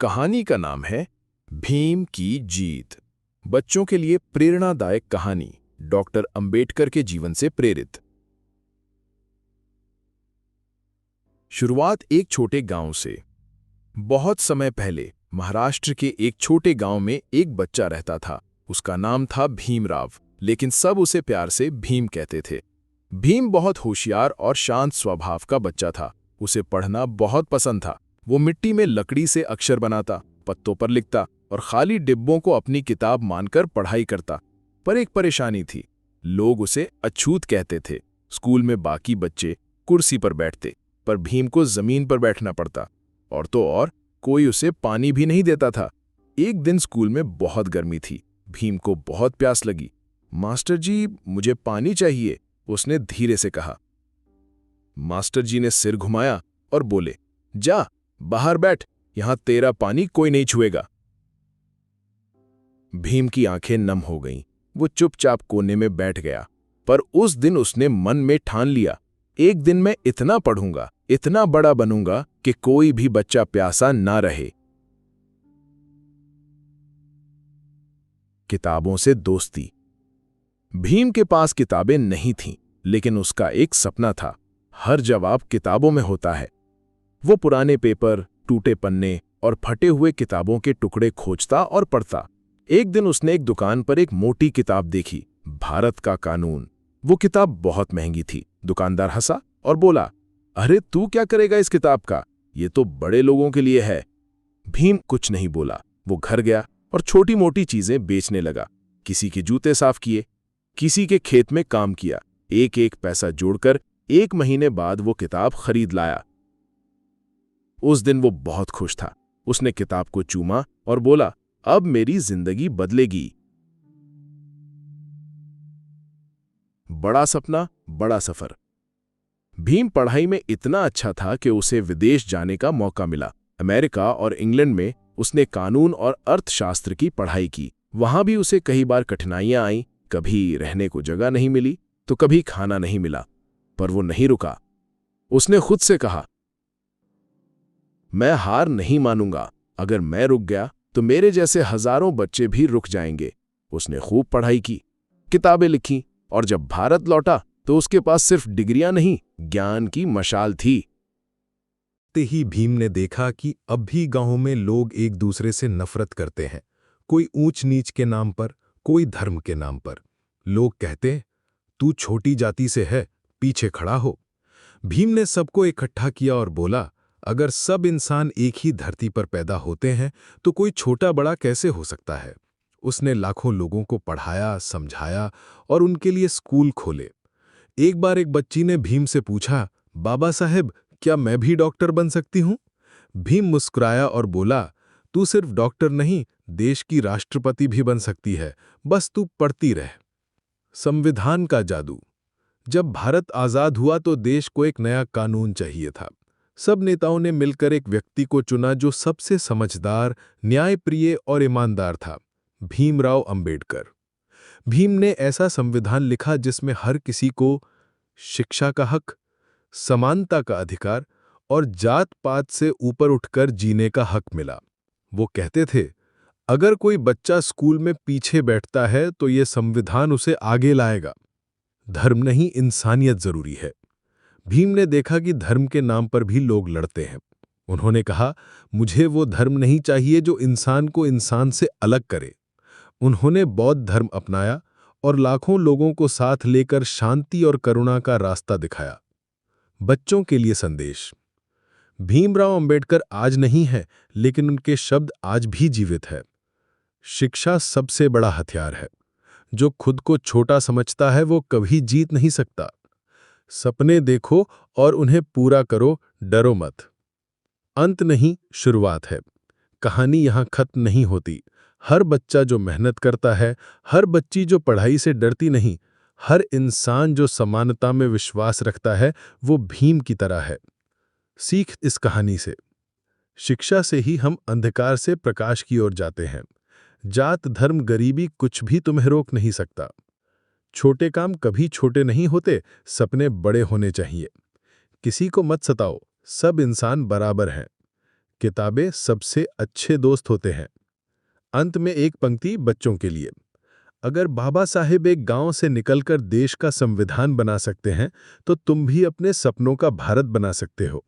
कहानी का नाम है भीम की जीत। बच्चों के लिए प्रेरणादायक कहानी, डॉक्टर अंबेडकर के जीवन से प्रेरित। शुरुआत एक छोटे गांव से। बहुत समय पहले महाराष्ट्र के एक छोटे गांव में एक बच्चा रहता था। उसका नाम था भीमराव, लेकिन सब उसे प्यार से भीम कहते थे। भीम बहुत होशियार और शांत स्वभाव का बच्चा था। उसे पढ़ना बहुत पसंद था। वो मिट्टी में लकड़ी से अक्षर बनाता, पत्तों पर लिखता और खाली डिब्बों को अपनी किताब मानकर पढ़ाई करता। पर एक परेशानी थी, लोग उसे अछूत कहते थे। स्कूल में बाकी बच्चे कुर्सी पर बैठते, पर भीम को जमीन पर बैठना पड़ता। और तो और, कोई उसे पानी भी नहीं देता था। एक दिन स्कूल में बहुत गर्मी थी। भीम को बहुत प्यास लगी। मास्टर जी, मुझे पानी चाहिए, उसने धीरे से कहा। मास्टर जी ने सिर घुमाया और बोले, जा बाहर बैठ, यहां तेरा पानी कोई नहीं छुएगा। भीम की आंखें नम हो गईं। वो चुपचाप कोने में बैठ गया। पर उस दिन उसने मन में ठान लिया, एक दिन मैं इतना पढ़ूंगा, इतना बड़ा बनूंगा कि कोई भी बच्चा प्यासा ना रहे। किताबों से दोस्ती। भीम के पास किताबें नहीं थीं, लेकिन उसका एक सपना था। हर जवाब किताबों में होता है। वो पुराने पेपर, टूटे पन्ने और फटे हुए किताबों के टुकड़े खोजता और पढ़ता। एक दिन उसने एक दुकान पर एक मोटी किताब देखी, भारत का कानून। वो किताब बहुत महंगी थी। दुकानदार हंसा और बोला, अरे तू क्या करेगा इस किताब का, ये तो बड़े लोगों के लिए है। भीम कुछ नहीं बोला। वो घर गया और छोटी मोटी चीजें बेचने लगा। किसी के जूते साफ किए, किसी के खेत में काम किया। एक एक पैसा जोड़कर 1 महीने बाद वो किताब खरीद लाया। उस दिन वो बहुत खुश था। उसने किताब को चूमा और बोला, अब मेरी जिंदगी बदलेगी। बड़ा सपना, बड़ा सफर। भीम पढ़ाई में इतना अच्छा था कि उसे विदेश जाने का मौका मिला। अमेरिका और इंग्लैंड में उसने कानून और अर्थशास्त्र की पढ़ाई की। वहां भी उसे कई बार कठिनाइयां आईं। कभी रहने को जगह नहीं मिली, तो कभी खाना नहीं मिला। पर वो नहीं रुका। उसने खुद से कहा, मैं हार नहीं मानूंगा। अगर मैं रुक गया तो मेरे जैसे हजारों बच्चे भी रुक जाएंगे। उसने खूब पढ़ाई की, किताबें लिखी, और जब भारत लौटा तो उसके पास सिर्फ डिग्रियां नहीं, ज्ञान की मशाल थी। ते ही भीम ने देखा कि अब भी गांवों में लोग एक दूसरे से नफरत करते हैं। कोई ऊंच नीच के नाम पर, कोई धर्म के नाम पर। लोग कहते, तू छोटी जाति से है, पीछे खड़ा हो। भीम ने सबको इकट्ठा किया और बोला, अगर सब इंसान एक ही धरती पर पैदा होते हैं तो कोई छोटा बड़ा कैसे हो सकता है। उसने लाखों लोगों को पढ़ाया, समझाया और उनके लिए स्कूल खोले। एक बार एक बच्ची ने भीम से पूछा, बाबा साहेब, क्या मैं भी डॉक्टर बन सकती हूं? भीम मुस्कुराया और बोला, तू सिर्फ डॉक्टर नहीं, देश की राष्ट्रपति भी बन सकती है, बस तू पढ़ती रह। संविधान का जादू। जब भारत आजाद हुआ तो देश को एक नया कानून चाहिए था। सब नेताओं ने मिलकर एक व्यक्ति को चुना जो सबसे समझदार, न्यायप्रिय और ईमानदार था, भीमराव अंबेडकर। भीम ने ऐसा संविधान लिखा जिसमें हर किसी को शिक्षा का हक, समानता का अधिकार और जात पात से ऊपर उठकर जीने का हक मिला। वो कहते थे, अगर कोई बच्चा स्कूल में पीछे बैठता है तो ये संविधान उसे आगे लाएगा। धर्म नहीं, इंसानियत जरूरी है। भीम ने देखा कि धर्म के नाम पर भी लोग लड़ते हैं। उन्होंने कहा, मुझे वो धर्म नहीं चाहिए जो इंसान को इंसान से अलग करे। उन्होंने बौद्ध धर्म अपनाया और लाखों लोगों को साथ लेकर शांति और करुणा का रास्ता दिखाया। बच्चों के लिए संदेश। भीमराव अंबेडकर आज नहीं है, लेकिन उनके शब्द आज भी जीवित है। शिक्षा सबसे बड़ा हथियार है। जो खुद को छोटा समझता है वो कभी जीत नहीं सकता। सपने देखो और उन्हें पूरा करो, डरो मत। अंत नहीं, शुरुआत है। कहानी यहां खत्म नहीं होती। हर बच्चा जो मेहनत करता है, हर बच्ची जो पढ़ाई से डरती नहीं, हर इंसान जो समानता में विश्वास रखता है, वो भीम की तरह है। सीख इस कहानी से। शिक्षा से ही हम अंधकार से प्रकाश की ओर जाते हैं। जात, धर्म, गरीबी कुछ भी तुम्हें रोक नहीं सकता। छोटे काम कभी छोटे नहीं होते, सपने बड़े होने चाहिए। किसी को मत सताओ, सब इंसान बराबर हैं। किताबें सबसे अच्छे दोस्त होते हैं। अंत में एक पंक्ति बच्चों के लिए। अगर बाबा साहेब एक गांव से निकलकर देश का संविधान बना सकते हैं, तो तुम भी अपने सपनों का भारत बना सकते हो।